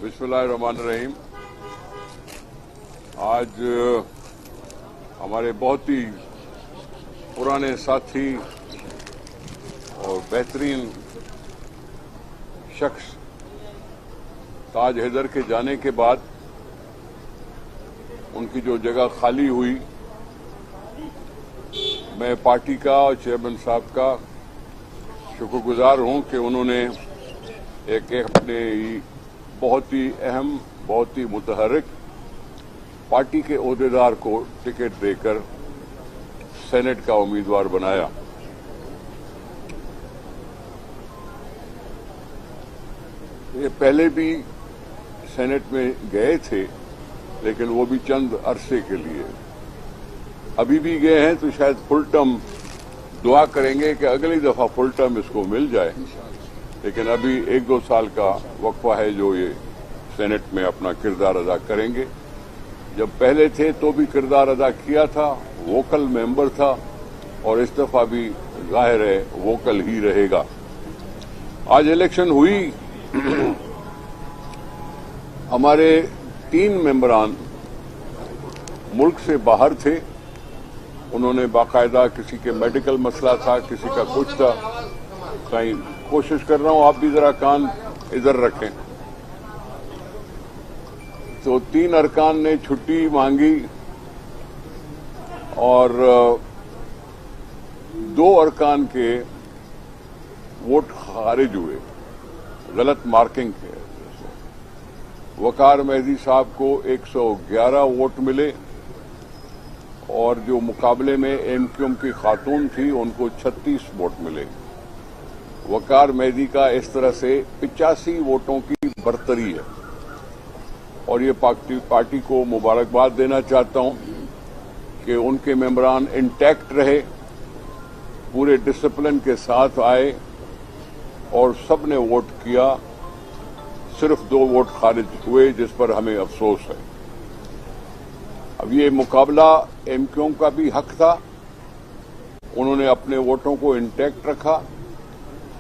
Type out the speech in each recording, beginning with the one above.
बिस्मिल्लाहिर्रहमानिर्रहीम। आज हमारे बहुत ही पुराने साथी और बेहतरीन शख्स ताज हैदर के जाने के बाद उनकी जो जगह खाली हुई, मैं पार्टी का और चेयरमैन साहब का शुक्रगुजार हूं कि उन्होंने एक अपने बहुत ही अहम, बहुत ही मुतहर्रिक पार्टी के ओहदेदार को टिकट देकर सेनेट का उम्मीदवार बनाया। ये पहले भी सेनेट में गए थे, लेकिन वो भी चंद अरसे के लिए। अभी भी गए हैं तो शायद फुल टर्म दुआ करेंगे कि अगली दफा फुल टर्म इसको मिल जाए, लेकिन अभी 1-2 साल का वक्फा है जो ये सेनेट में अपना किरदार अदा करेंगे। जब पहले थे तो भी किरदार अदा किया था, वोकल मेंबर था, और इस दफा भी जाहिर है वोकल ही रहेगा। आज इलेक्शन हुई, हमारे 3 मेंबरान मुल्क से बाहर थे। उन्होंने बाकायदा, किसी के मेडिकल मसला था, किसी का कुछ था। कहीं कोशिश कर रहा हूं आप भी जरा कान इधर रखें। तो 3 अरकान ने छुट्टी मांगी और 2 अरकान के वोट खारिज हुए, गलत मार्किंग के। वकार मेहदी साहब को 111 वोट मिले और जो मुकाबले में एमक्यूएम की खातून थी उनको 36 वोट मिले। वकार मेहदी का इस तरह से 85 वोटों की बरतरी है और ये पार्टी को मुबारकबाद देना चाहता हूं कि उनके मेंबरान इंटैक्ट रहे, पूरे डिसिप्लिन के साथ आए और सबने वोट किया। सिर्फ 2 वोट खारिज हुए, जिस पर हमें अफसोस है। अब ये मुकाबला एमक्यूएम का भी हक था, उन्होंने अपने वोटों को इंटैक्ट रखा।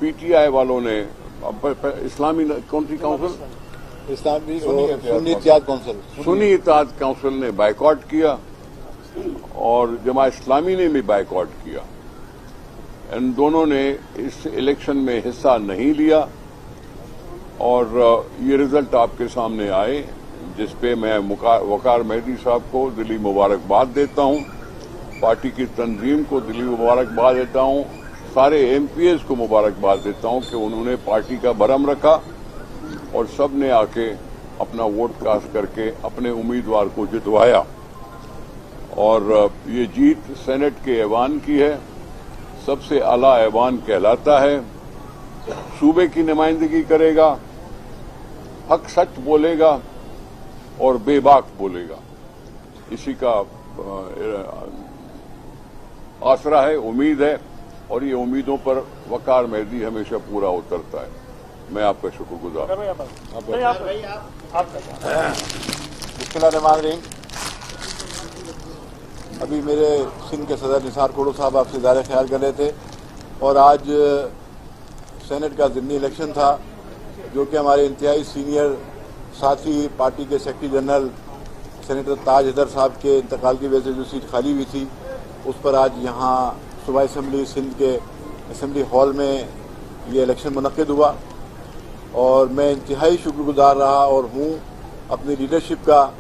पीटीआई वालों ने, इस्लामी कौन सी काउंसिल, इस्लामी सुन्नी इत्तेहाद काउंसिल ने बायकॉट किया और जमा इस्लामी ने भी बायकॉट किया। इन दोनों ने इस इलेक्शन में हिस्सा नहीं लिया और ये रिजल्ट आपके सामने आए, जिसपे मैं वकार मेहदी साहब को दिली मुबारकबाद देता हूं, पार्टी की तंजीम को दिली मुबारकबाद देता हूं, सारे एमपीएस को मुबारकबाद देता हूं कि उन्होंने पार्टी का भरम रखा और सब ने आके अपना वोट कास्ट करके अपने उम्मीदवार को जितवाया। और ये जीत सेनेट के ऐवान की है, सबसे आला ऐवान कहलाता है। सूबे की नुमाइंदगी करेगा, हक सच बोलेगा और बेबाक बोलेगा, इसी का आसरा है, उम्मीद है, और ये उम्मीदों पर वकार मेहदी हमेशा पूरा उतरता है। मैं आपका शुक्रगुजार। बिस्मिल्लाहिर्रहमानिर्रहीम। अभी मेरे सिंध के सदर निसार खोड़ो साहब आपसे ज़ाहिर ख्याल कर रहे थे, और आज सेनेट का ज़िमनी इलेक्शन था, जो कि हमारे इंतहाई सीनियर साथी पार्टी के सेक्रेटरी जनरल सेनेटर ताज हैदर साहब के इंतकाल की वजह से जो सीट खाली हुई थी, उस पर आज यहाँ सूबाई असम्बली सिंध के असम्बली हॉल में ये इलेक्शन मुनक्किद हुआ। और मैं इंतहाई शुक्रगुजार रहा और हूँ अपनी लीडरशिप का,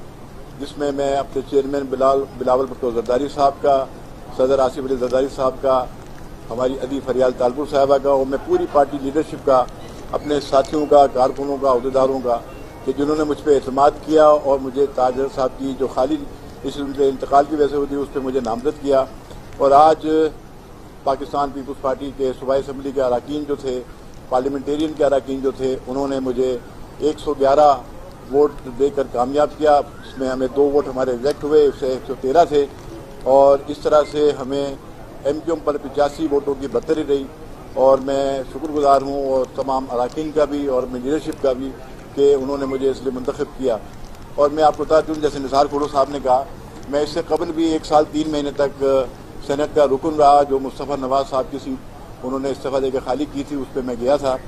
जिसमें मैं अपने चेयरमैन बिलावल भुट्टो जरदारी साहब का, सदर आसिफ अली जरदारी साहब का, हमारी अदी फरियाल तालपुर साहबा का, और मैं पूरी पार्टी लीडरशिप का, अपने साथियों का, कारकुनों का, अहदेदारों का, कि जिन्होंने मुझ पर एतमाद किया और मुझे ताज हैदर साहब की जो खाली इस उनके इंतकाल की वजह से होती है उस पर मुझे नामजद किया। और आज पाकिस्तान पीपल्स पार्टी के सूबाई असम्बली के अरकान जो थे, पार्लियामेंटेरियन के अरकान जो थे, उन्होंने मुझे 111 वोट देकर कामयाब किया। इसमें हमें 2 वोट हमारे रिजेक्ट हुए, उससे 113 थे, और इस तरह से हमें एमक्यूएम पर 85 वोटों की बरतरी रही। और मैं शुक्रगुजार हूँ और तमाम अरकान का भी और मेरी लीडरशिप का भी कि उन्होंने मुझे इसलिए मुंतखब किया। और मैं आपको बता दूँ, जैसे निसार खोड़ो साहब ने कहा, मैं इससे कबल भी 1 साल 3 महीने तक सेनेट का रुकन रहा, जो मुस्तफ़ा नवाज साहब की सीट उन्होंने इस्तीफा देकर खाली की थी, उस पर मैं गया था।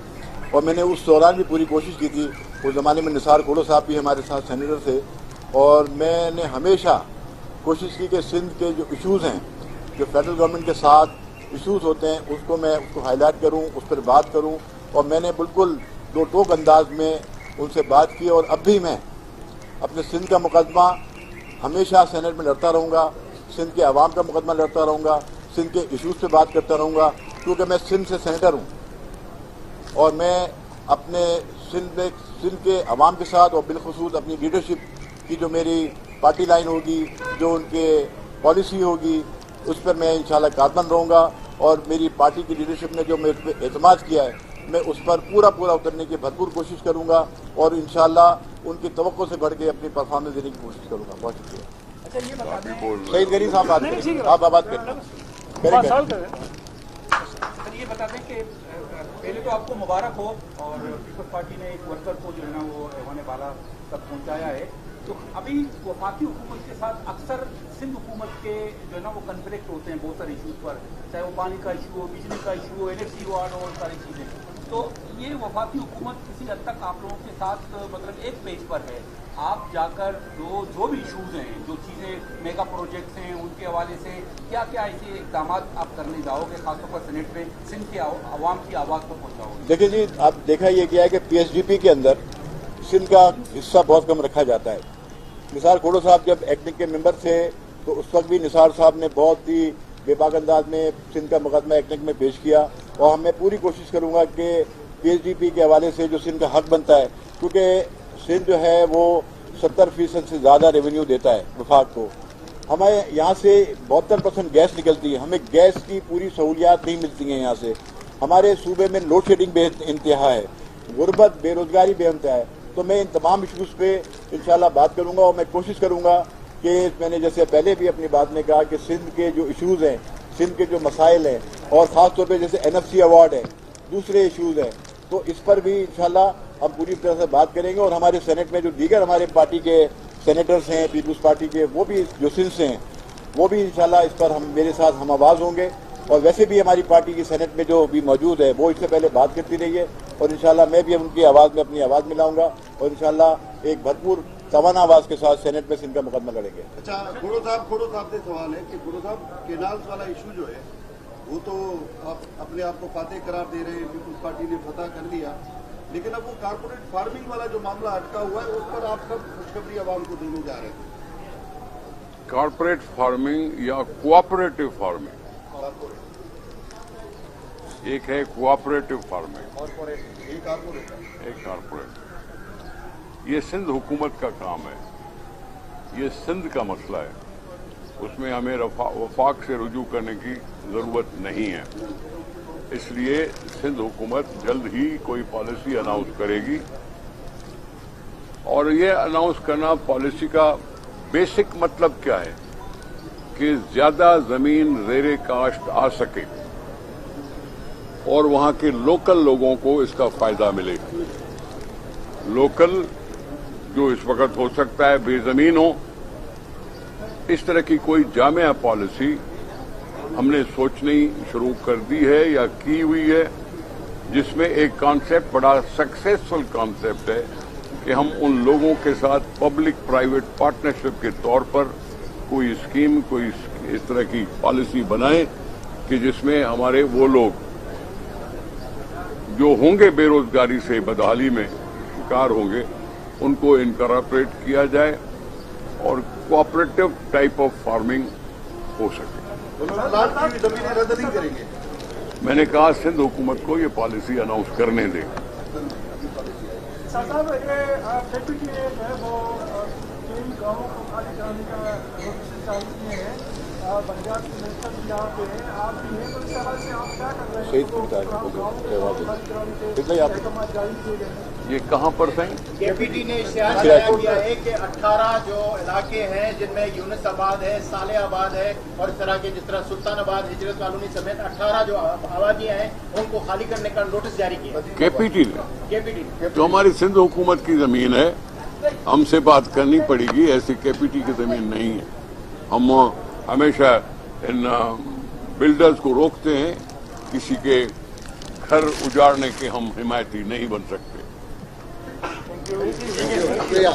और मैंने उस दौरान भी पूरी कोशिश की थी उस ज़माने में निसार खोड़ो साहब भी हमारे साथ सेनेटर थे, और मैंने हमेशा कोशिश की कि सिंध के जो इश्यूज़ हैं, जो फेडरल गवर्नमेंट के साथ इश्यूज़ होते हैं, उसको मैं उसको हाईलाइट करूं, उस पर बात करूं, और मैंने बिल्कुल दो टोक अंदाज में उनसे बात की। और अब भी मैं अपने सिंध का मुकदमा हमेशा सेनेट में लड़ता रहूँगा, सिंध के अवाम का मुकदमा लड़ता रहूँगा, सिंध के इश्यूज़ पे बात करता रहूँगा, क्योंकि मैं सिंध से सेनेटर हूँ और मैं अपने सिंध के अवाम के साथ और बिलखुसूस अपनी लीडरशिप की जो मेरी पार्टी लाइन होगी, जो उनके पॉलिसी होगी, उस पर मैं इंशाल्लाह कारबंद रहूँगा। और मेरी पार्टी की लीडरशिप ने जो मेरे पे एतमाद किया है, मैं उस पर पूरा उतरने की भरपूर कोशिश करूँगा और इंशाल्लाह उनकी तवक्को से बढ़ के अपनी परफॉर्मेंस देने की कोशिश करूँगा। बहुत शुक्रिया। अच्छा, ये बता दें, सईद गनी साहब बात करें, आप बात करें। ये बता दें कि पहले तो आपको मुबारक हो, और पीपल्स पार्टी ने एक वर्कर को जो है ना वो रहने वाला तक पहुंचाया है। तो अभी वफाकी हुकूमत के साथ अक्सर सिंध हुकूमत के जो है ना वो कन्फ्लिक्ट होते हैं बहुत सारे इशूज़ पर, चाहे वो पानी का इशू हो, बिजली का इशू हो, NFC हो और सारी चीज़ें। तो ये वफाकी हुकूमत किसी हद तक आप लोगों के साथ मतलब एक पेज पर है। आप जाकर जो भी इशूज़ हैं, जो चीज़ें मेगा प्रोजेक्ट्स हैं, उनके हवाले से क्या क्या ऐसे इकदाम आप करने जाओगे, खासतौर पर सेनेट में सिंध के आवाम की आवाज़ को पहुँचाओगे? देखिए जी, आप देखा ये क्या है कि PSDP के अंदर सिंध का हिस्सा बहुत कम रखा जाता है। निसार खोड़ो साहब जब एक्टिंग के मेंबर थे तो उस वक्त भी निसार साहब ने बहुत ही बेबाक अंदाज में सिंध का मुकदमा एक्टिंग में पेश किया, और मैं पूरी कोशिश करूंगा कि PSDP के हवाले से जो सिंध का हक बनता है, क्योंकि सिंध जो है वो 70% से ज़्यादा रेवेन्यू देता है वफाक को। हमें यहाँ से 72% गैस निकलती है, हमें गैस की पूरी सहूलियात नहीं मिलती हैं यहाँ से। हमारे सूबे में लोड शेडिंग बे इंतहा है, गुर्बत बेरोजगारी बेइंतहा है। तो मैं इन तमाम इशूज़ पे इंशाल्लाह बात करूंगा, और मैं कोशिश करूंगा कि मैंने जैसे पहले भी अपनी बात में कहा कि सिंध के जो इशूज़ हैं, सिंध के जो मसाइल हैं, और ख़ास तौर पे जैसे NFC अवार्ड है, दूसरे इशूज़ हैं, तो इस पर भी इंशाल्लाह हम पूरी तरह से बात करेंगे। और हमारे सेनेट में जो दीगर हमारे पार्टी के सेनेटर्स हैं, पीपल्स पार्टी के, वो भी जो सिंध से हैं, वो भी इंशाल्लाह इस पर हम मेरे साथ हम आवाज़ होंगे। और वैसे भी हमारी पार्टी की सेनेट में जो भी मौजूद है वो इससे पहले बात करती रही है, और इंशाल्लाह मैं भी उनकी आवाज़ में अपनी आवाज़ मिलाऊंगा, और इंशाल्लाह एक भरपूर तवाना आवाज़ के साथ सेनेट में सिंध का मुकदमा लड़ेंगे। अच्छा, खोड़ो साहब से सवाल है कि खोड़ो साहब, केनाल्स वाला इशू जो है वो तो आप अपने आप को फातेह करार दे रहे हैं, पीपल्स पार्टी ने फतह कर लिया, लेकिन अब वो कारपोरेट फार्मिंग वाला जो मामला अटका हुआ है उस पर आप सब खुशखबरी आवाम को देने जा रहे हैं। कॉर्पोरेट फार्मिंग या कोऑपरेटिव फार्मिंग, एक है कोऑपरेटिव फार्मिंग, एक कॉर्पोरेट। ये सिंध हुकूमत का काम है, ये सिंध का मसला है, उसमें हमें वफाक से रुजू करने की जरूरत नहीं है। इसलिए सिंध हुकूमत जल्द ही कोई पॉलिसी अनाउंस करेगी, और ये अनाउंस करना पॉलिसी का बेसिक मतलब क्या है कि ज्यादा जमीन ज़ेरे काश्त आ सके और वहां के लोकल लोगों को इसका फायदा मिले। लोकल जो इस वक्त हो सकता है बेजमीन हो, इस तरह की कोई जामिया पॉलिसी हमने सोचनी शुरू कर दी है या की हुई है, जिसमें एक कॉन्सेप्ट बड़ा सक्सेसफुल कॉन्सेप्ट है कि हम उन लोगों के साथ पब्लिक प्राइवेट पार्टनरशिप के तौर पर कोई स्कीम, कोई इस तरह की पॉलिसी बनाएं कि जिसमें हमारे वो लोग जो होंगे बेरोजगारी से बदहाली में शिकार होंगे, उनको इनकॉर्पोरेट किया जाए और कोऑपरेटिव टाइप ऑफ फार्मिंग हो सके। जमीनें रद्द नहीं करेंगे। मैंने कहा सिंध हुकूमत को ये पॉलिसी अनाउंस करने दें। साहब, ये केपीटी ने जो है वो तीन गाँवों को खाली कराने का नोटिस जारी किए हैं, पंजाब के मिनिस्टर भी यहाँ पे हैं, आप भी हैं, तो इस तरह से आप क्या कर रहे हैं? जारी किए गए हैं, ये कहाँ पर थे? केपीटी ने इश्तिहार जारी किया है कि 18 जो इलाके हैं जिनमें यूनुस आबाद है, साले आबाद है और इस तरह के जिस तरह सुल्तानाबाद, हिजरत कॉलोनी समेत 18 जो आबादियां हैं उनको खाली करने का नोटिस जारी किया। केपीटी ने तो हमारी सिंध हुकूमत की जमीन है, हमसे बात करनी पड़ेगी, ऐसी केपीटी की जमीन नहीं है। हम हमेशा इन बिल्डर्स को रोकते हैं, किसी के घर उजाड़ने के हम हिमायती नहीं बन सकते। شکریہ.